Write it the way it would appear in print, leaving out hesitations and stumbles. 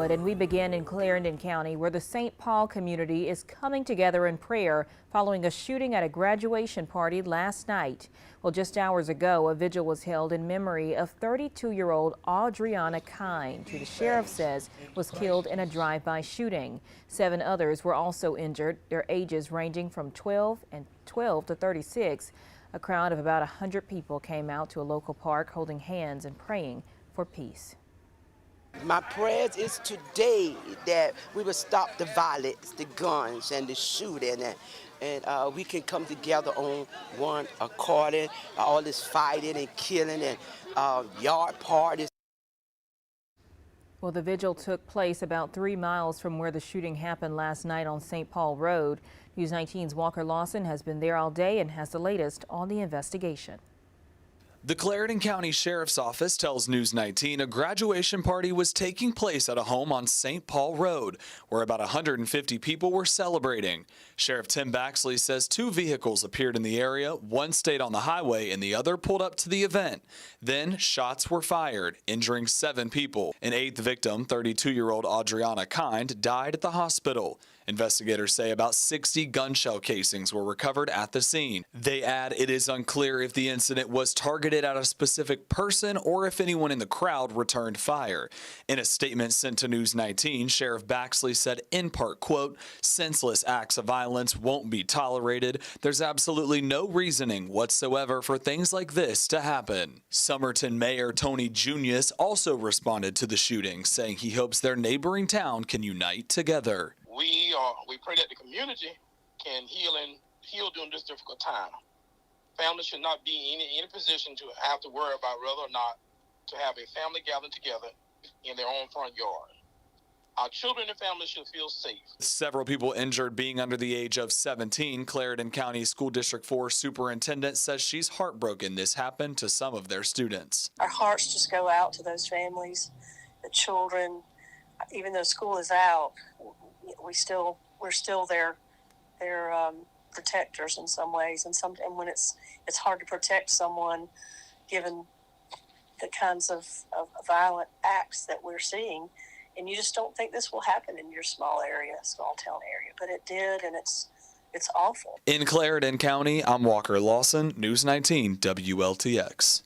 And we begin in Clarendon County, where the St. Paul community is coming together in prayer following a shooting at a graduation party last night. Well, just hours ago, a vigil was held in memory of 32-year-old Audriana Kind, who the sheriff says was killed in a drive-by shooting. 7 others were also injured, their ages ranging from 12 to 36. A crowd of about 100 people came out to a local park holding hands and praying for peace. My prayers is today that we will stop the violence, the guns, and the shooting, and we can come together on one accord. All this fighting and killing and yard parties. Well, the vigil took place about 3 miles from where the shooting happened last night on St. Paul Road. News 19's Walker Lawson has been there all day and has the latest on the investigation. The Clarendon County Sheriff's Office tells News 19 a graduation party was taking place at a home on St. Paul Road, where about 150 people were celebrating. Sheriff Tim Baxley says 2 vehicles appeared in the area. One stayed on the highway and the other pulled up to the event. Then shots were fired, injuring 7 people. An 8th victim, 32-year-old Audriana Kind, died at the hospital. Investigators say about 60 gun shell casings were recovered at the scene. They add it is unclear if the incident was targeted at a specific person or if anyone in the crowd returned fire. In a statement sent to News 19, Sheriff Baxley said in part, quote, "Senseless acts of violence won't be tolerated. There's absolutely no reasoning whatsoever for things like this to happen." Somerton Mayor Tony Junius also responded to the shooting, saying he hopes their neighboring town can unite together. We pray that the community can heal during this difficult time. Families should not be in any position to have to worry about whether or not to have a family gathering together in their own front yard. Our children and families should feel safe. Several people injured being under the age of 17. Clarendon County School District 4 Superintendent says she's heartbroken this happened to some of their students. Our hearts just go out to those families, the children. Even though school is out, we're still their protectors in some ways, and when it's hard to protect someone given the kinds of violent acts that we're seeing, and you just don't think this will happen in your small town area, but it did, and it's awful. In Clarendon County, I'm Walker Lawson, News 19 WLTX.